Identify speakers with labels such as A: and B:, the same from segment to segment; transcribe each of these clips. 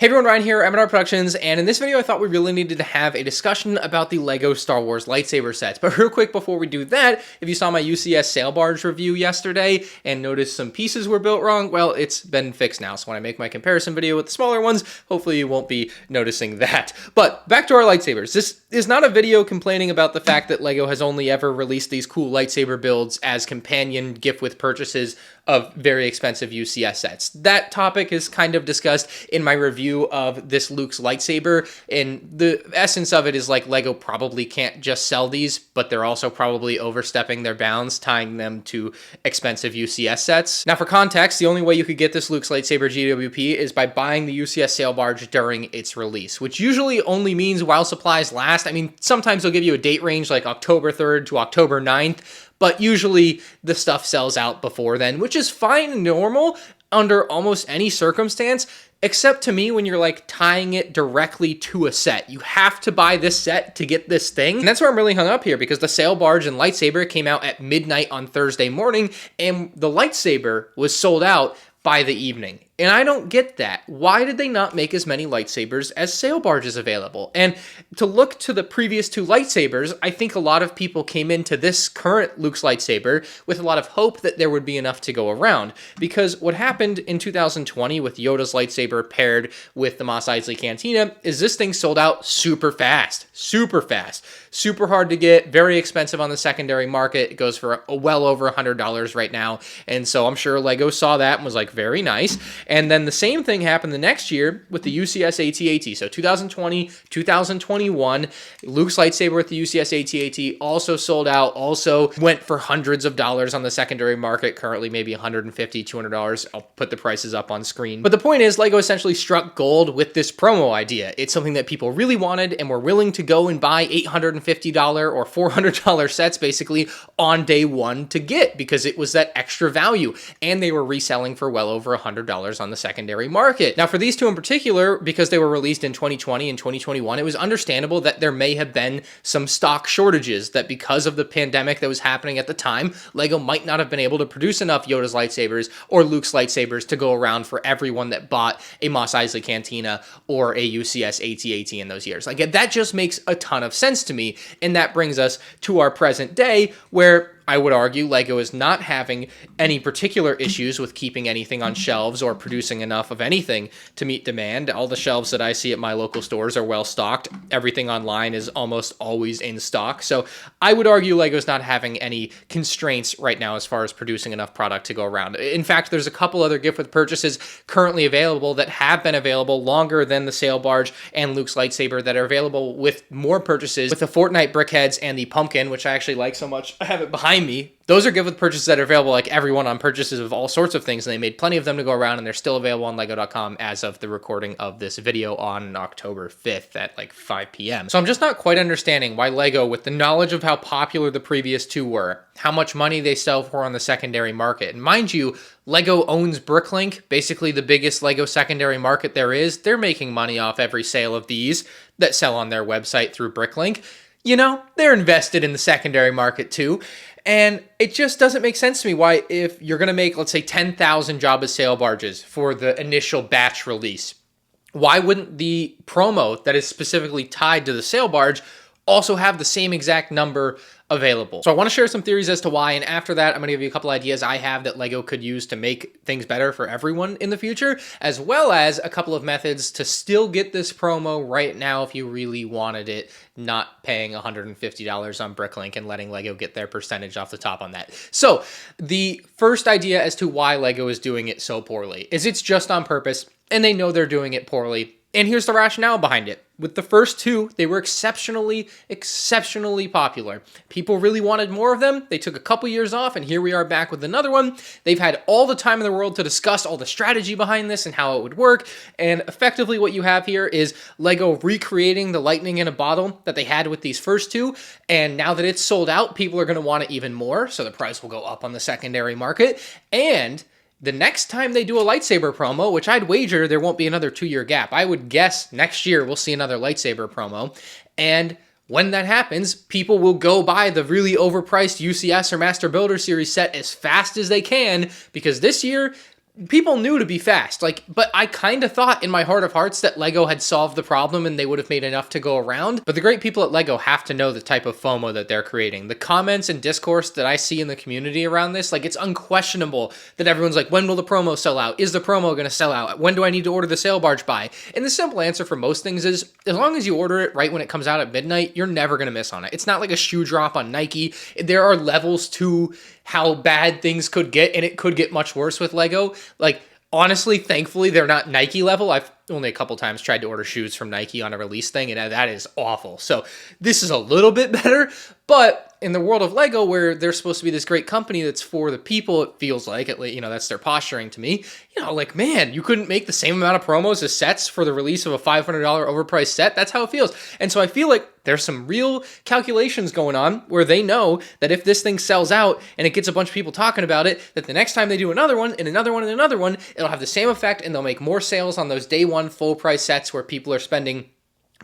A: Hey everyone, Ryan here, MandRproductions, and in this video I thought we really needed to have a discussion about the LEGO Star Wars lightsaber sets. But real quick before we do that, if you saw my UCS Sail Barge review yesterday and noticed some pieces were built wrong, well, it's been fixed now. So when I make my comparison video with the smaller ones, hopefully you won't be noticing that. But back to our lightsabers. This is not a video complaining about the fact that LEGO has only ever released these cool lightsaber builds as companion gift with purchases of very expensive UCS sets. That topic is kind of discussed in my review of this Luke's lightsaber, and the essence of it is like LEGO probably can't just sell these, but they're also probably overstepping their bounds, tying them to expensive UCS sets. Now for context, the only way you could get this Luke's lightsaber GWP is by buying the UCS Sail Barge during its release, which usually only means while supplies last. I mean, sometimes they'll give you a date range like October 3rd to October 9th, but usually the stuff sells out before then, which is fine and normal under almost any circumstance, except to me when you're like tying it directly to a set. You have to buy this set to get this thing. And that's where I'm really hung up here, because the Sail Barge and lightsaber came out at midnight on Thursday morning, and the lightsaber was sold out by the evening. And I don't get that. Why did they not make as many lightsabers as Sail Barges available? And to look to the previous two lightsabers, I think a lot of people came into this current Luke's lightsaber with a lot of hope that there would be enough to go around. Because what happened in 2020 with Yoda's lightsaber paired with the Mos Eisley Cantina is this thing sold out super fast. Super fast. Super hard to get, very expensive on the secondary market. It goes for well over $100 right now. And so I'm sure LEGO saw that and was like, very nice. And then the same thing happened the next year with the UCS AT-AT. So 2020, 2021, Luke's lightsaber with the UCS AT-AT also sold out, also went for hundreds of dollars on the secondary market, currently maybe $150, $200. I'll put the prices up on screen. But the point is, LEGO essentially struck gold with this promo idea. It's something that people really wanted and were willing to go and buy $850 or $400 sets basically on day one to get, because it was that extra value. And they were reselling for well over $100 on the secondary market. Now for these two in particular, because they were released in 2020 and 2021, it was understandable that there may have been some stock shortages, that because of the pandemic that was happening at the time, LEGO might not have been able to produce enough Yoda's lightsabers or Luke's lightsabers to go around for everyone that bought a Mos Eisley Cantina or a UCS AT-AT in those years. Like, that just makes a ton of sense to me, and that brings us to our present day, where I would argue LEGO is not having any particular issues with keeping anything on shelves or producing enough of anything to meet demand. All the shelves that I see at my local stores are well stocked. Everything online is almost always in stock. So I would argue LEGO's not having any constraints right now as far as producing enough product to go around. In fact, there's a couple other gift with purchases currently available that have been available longer than the Sail Barge and Luke's lightsaber, that are available with more purchases, with the Fortnite brickheads and the pumpkin, which I actually like so much. I have it behind me. Those are gift with purchases that are available like everyone on purchases of all sorts of things, and they made plenty of them to go around, and they're still available on lego.com as of the recording of this video on October 5th at like 5 p.m. So I'm just not quite understanding why LEGO, with the knowledge of how popular the previous two were, how much money they sell for on the secondary market. And mind you, LEGO owns Bricklink, basically the biggest LEGO secondary market there is. They're making money off every sale of these that sell on their website through Bricklink. You know, they're invested in the secondary market too. And it just doesn't make sense to me why, if you're going to make, let's say, 10,000 Jabba Sail Barges for the initial batch release, why wouldn't the promo that is specifically tied to the Sail Barge also have the same exact number available? So I want to share some theories as to why, and after that, I'm going to give you a couple ideas I have that LEGO could use to make things better for everyone in the future, as well as a couple of methods to still get this promo right now if you really wanted it, not paying $150 on Bricklink and letting LEGO get their percentage off the top on that. So the first idea as to why LEGO is doing it so poorly is it's just on purpose, and they know they're doing it poorly. And here's the rationale behind it. With the first two, they were exceptionally popular. People really wanted more of them. They took a couple years off, and here we are back with another one. They've had all the time in the world to discuss all the strategy behind this and how it would work. And effectively what you have here is LEGO recreating the lightning in a bottle that they had with these first two. And now that it's sold out, people are going to want it even more. So the price will go up on the secondary market. And the next time they do a lightsaber promo, which I'd wager there won't be another 2-year gap. I would guess next year we'll see another lightsaber promo. And when that happens, people will go buy the really overpriced UCS or Master Builder Series set as fast as they can, because this year people knew to be fast. Like, but I kind of thought in my heart of hearts that Lego had solved the problem and they would have made enough to go around. But the great people at Lego have to know the type of FOMO that they're creating. The comments and discourse that I see in the community around this, like, it's unquestionable that everyone's like, when will the promo sell out? Is the promo going to sell out? When do I need to order the Sail Barge buy? And the simple answer for most things is, as long as you order it right when it comes out at midnight, you're never going to miss on it. It's not like a shoe drop on Nike. There are levels to how bad things could get, and it could get much worse with Lego. Like, honestly, thankfully, they're not Nike level. I've only a couple times tried to order shoes from Nike on a release thing, and that is awful. So this is a little bit better, but in the world of Lego, where they're supposed to be this great company that's for the people, it feels like, that's their posturing to me. Like, man, you couldn't make the same amount of promos as sets for the release of a $500 overpriced set. That's how it feels. And so I feel like there's some real calculations going on where they know that if this thing sells out and it gets a bunch of people talking about it, that the next time they do another one and another one and another one, it'll have the same effect and they'll make more sales on those day one full price sets where people are spending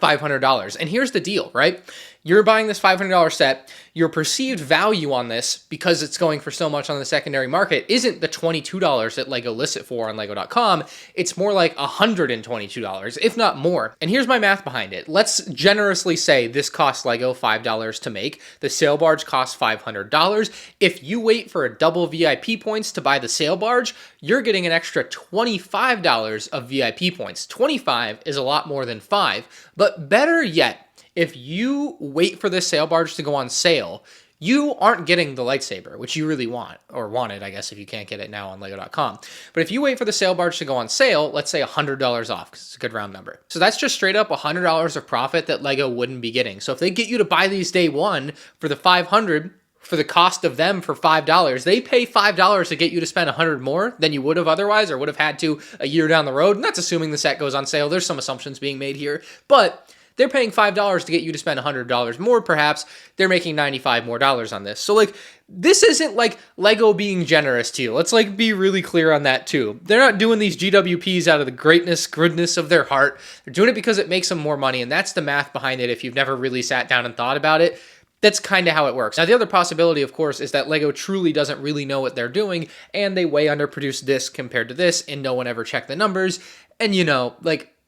A: $500. And here's the deal, right? You're buying this $500 set. Your perceived value on this, because it's going for so much on the secondary market, isn't the $22 that Lego lists it for on Lego.com. It's more like $122, if not more. And here's my math behind it. Let's generously say this costs Lego $5 to make. The Sail Barge costs $500. If you wait for a double VIP points to buy the Sail Barge, you're getting an extra $25 of VIP points. 25 is a lot more than 5, but better yet, if you wait for this Sail Barge to go on sale, you aren't getting the Lightsaber, which you really want, or wanted, I guess, if you can't get it now on Lego.com. But if you wait for the Sail Barge to go on sale, let's say $100 off, because it's a good round number. So that's just straight up $100 of profit that Lego wouldn't be getting. So if they get you to buy these day one for the $500, for the cost of them for $5, they pay $5 to get you to spend $100 more than you would have otherwise, or would have had to a year down the road. And that's assuming the set goes on sale. There's some assumptions being made here, but they're paying $5 to get you to spend $100 more, perhaps. They're making $95 more on this. So, like, this isn't like Lego being generous to you. Let's, like, be really clear on that, too. They're not doing these GWPs out of the goodness of their heart. They're doing it because it makes them more money, and that's the math behind it if you've never really sat down and thought about it. That's kind of how it works. Now, the other possibility, of course, is that Lego truly doesn't really know what they're doing, and they way underproduce this compared to this, and no one ever checked the numbers. And,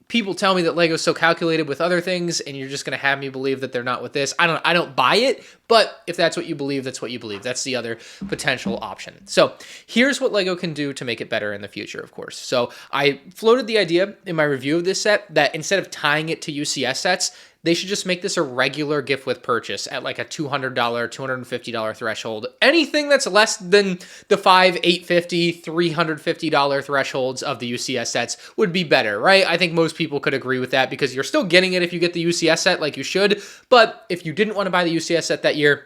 A: people tell me that Lego's so calculated with other things, and you're just going to have me believe that they're not with this. I don't buy it, but if that's what you believe, that's what you believe. That's the other potential option. So here's what Lego can do to make it better in the future, of course. So I floated the idea in my review of this set that instead of tying it to UCS sets, they should just make this a regular gift with purchase at like a $200, $250 threshold. Anything that's less than the $500, $850, $350 thresholds of the UCS sets would be better, right? I think most people could agree with that because you're still getting it if you get the UCS set like you should. But if you didn't want to buy the UCS set that year,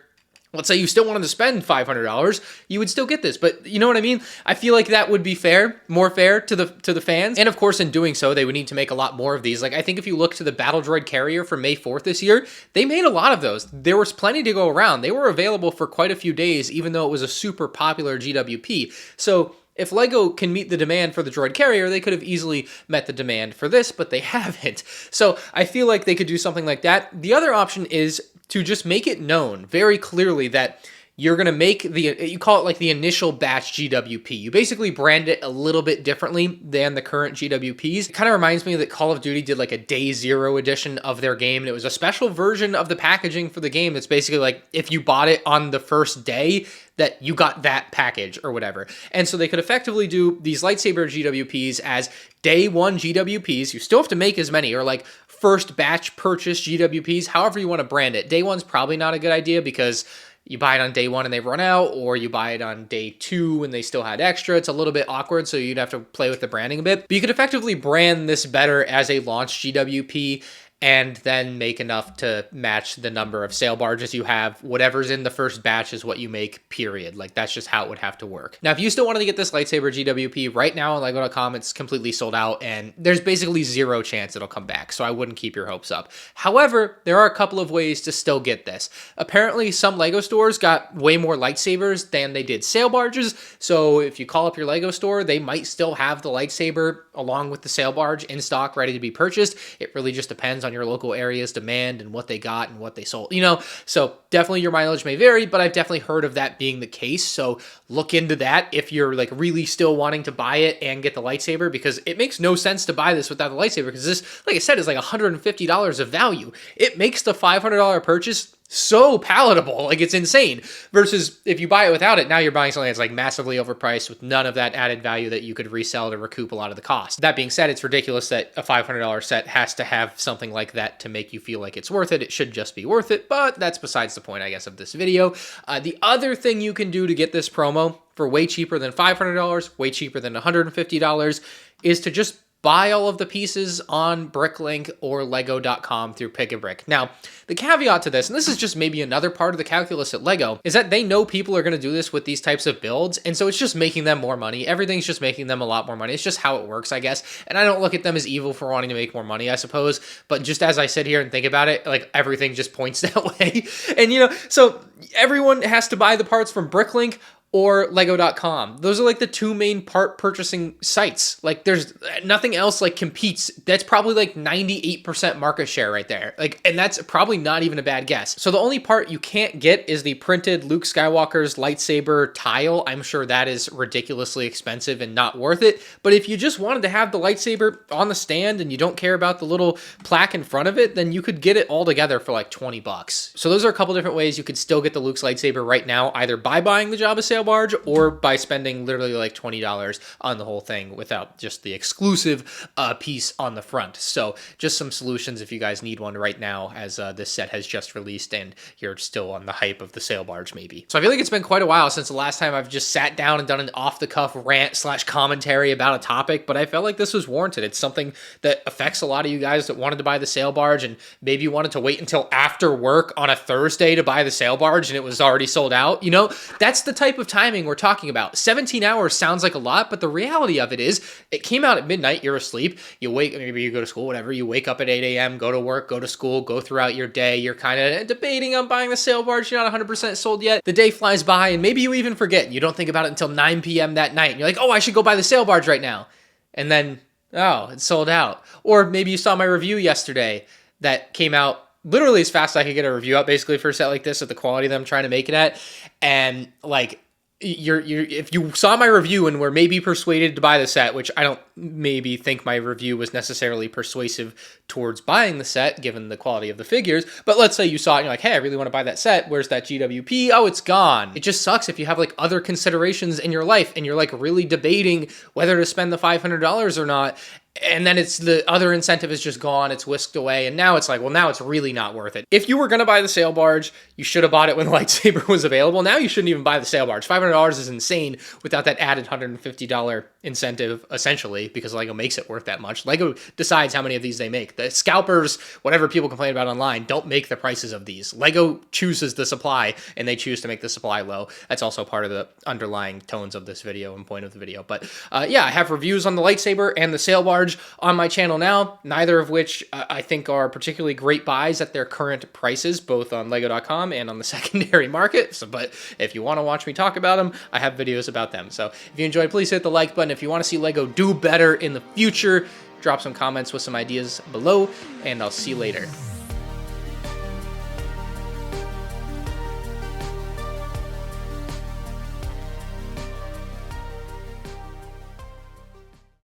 A: let's say you still wanted to spend $500, you would still get this. But you know what I mean? I feel like that would be fair, more fair to the fans. And of course, in doing so, they would need to make a lot more of these. Like, I think if you look to the Battle Droid Carrier from May 4th this year, they made a lot of those. There was plenty to go around. They were available for quite a few days, even though it was a super popular GWP. So if Lego can meet the demand for the Droid Carrier, they could have easily met the demand for this, but they haven't. So I feel like they could do something like that. The other option is to just make it known very clearly that you're going to make you call it like the initial batch GWP. You basically brand it a little bit differently than the current GWPs. It kind of reminds me that Call of Duty did like a day zero edition of their game. And it was a special version of the packaging for the game that's basically like if you bought it on the first day, that you got that package or whatever. And so they could effectively do these Lightsaber GWPs as day one GWPs. You still have to make as many, or like first batch purchase GWPs, however you want to brand it. Day one's probably not a good idea because you buy it on day one and they run out, or you buy it on day two and they still had extra. It's a little bit awkward, so you'd have to play with the branding a bit. But you could effectively brand this better as a launch GWP and then make enough to match the number of Sail Barges you have. Whatever's in the first batch is what you make, period. Like, that's just how it would have to work. Now, if you still wanted to get this Lightsaber GWP, right now on Lego.com, it's completely sold out, and there's basically zero chance it'll come back, so I wouldn't keep your hopes up. However, there are a couple of ways to still get this. Apparently, some Lego stores got way more Lightsabers than they did Sail Barges, so if you call up your Lego store, they might still have the Lightsaber along with the Sail Barge in stock, ready to be purchased. It really just depends on your local area's demand and what they got and what they sold, you know? So definitely your mileage may vary, but I've definitely heard of that being the case. So look into that if you're like really still wanting to buy it and get the lightsaber, because it makes no sense to buy this without the lightsaber, because this, like I said, is like $150 of value. It makes the $500 purchase so palatable, like it's insane. Versus if you buy it without it, now you're buying something that's like massively overpriced with none of that added value that you could resell to recoup a lot of the cost. That being said, it's ridiculous that a $500 set has to have something like that to make you feel like it's worth it. It should just be worth it, but that's besides the point, I guess, of this video. The other thing you can do to get this promo for way cheaper than $500, way cheaper than $150, is to just buy all of the pieces on Bricklink or Lego.com through Pick-a-Brick. Now, the caveat to this, and this is just maybe another part of the calculus at Lego, is that they know people are going to do this with these types of builds, and so it's just making them more money. Everything's just making them a lot more money. It's just how it works, I guess. And I don't look at them as evil for wanting to make more money, I suppose. But just as I sit here and think about it, like everything just points that way. And, you know, so everyone has to buy the parts from Bricklink or Lego.com. Those are like the two main part purchasing sites. Like there's nothing else like competes. That's probably like 98% market share right there. Like, and that's probably not even a bad guess. So the only part you can't get is the printed Luke Skywalker's lightsaber tile. I'm sure that is ridiculously expensive and not worth it. But if you just wanted to have the lightsaber on the stand and you don't care about the little plaque in front of it, then you could get it all together for like 20 bucks. So those are a couple different ways you could still get the Luke's lightsaber right now, either by buying the Jabba Sail Barge or by spending literally like $20 on the whole thing without just the exclusive piece on the front. So just some solutions if you guys need one right now, as this set has just released and you're still on the hype of the Sail Barge maybe. So I feel like it's been quite a while since the last time I've just sat down and done an off-the-cuff rant / commentary about a topic, but I felt like this was warranted. It's something that affects a lot of you guys that wanted to buy the Sail Barge and maybe you wanted to wait until after work on a Thursday to buy the Sail Barge and it was already sold out. You know, that's the type of timing we're talking about. 17 hours sounds like a lot, but the reality of it is it came out at midnight, you're asleep, you wake, maybe you go to school, whatever, you wake up at 8 a.m., go to work, go to school, go throughout your day, you're kind of debating on buying the Sail Barge, you're not 100% sold yet, the day flies by, and maybe you even forget, you don't think about it until 9 p.m. that night, and you're like, oh, I should go buy the Sail Barge right now, and then, oh, it's sold out. Or maybe you saw my review yesterday that came out literally as fast as I could get a review out, basically, for a set like this at the quality that I'm trying to make it at, and like, if you saw my review and were maybe persuaded to buy the set, which I don't maybe think my review was necessarily persuasive towards buying the set given the quality of the figures, but let's say you saw it and you're like, hey, I really want to buy that set, where's that GWP? Oh, it's gone. It just sucks if you have like other considerations in your life and you're like really debating whether to spend the $500 or not, and then it's the other incentive is just gone, it's whisked away, and now it's like, well, now it's really not worth it. If you were going to buy the Sail Barge, you should have bought it when the lightsaber was available. Now you shouldn't even buy the Sail Barge. $500 is insane without that added $150 incentive, essentially, because Lego makes it worth that much. Lego decides how many of these they make. The scalpers, whatever people complain about online, don't make the prices of these. Lego chooses the supply, and they choose to make the supply low. That's also part of the underlying tones of this video and point of the video. But yeah, I have reviews on the lightsaber and the Sail Barge on my channel now, neither of which I think are particularly great buys at their current prices, both on Lego.com and on the secondary market. So, but if you want to watch me talk about them, I have videos about them. So if you enjoyed, please hit the like button. If you want to see Lego do better in the future, drop some comments with some ideas below, and I'll see you later.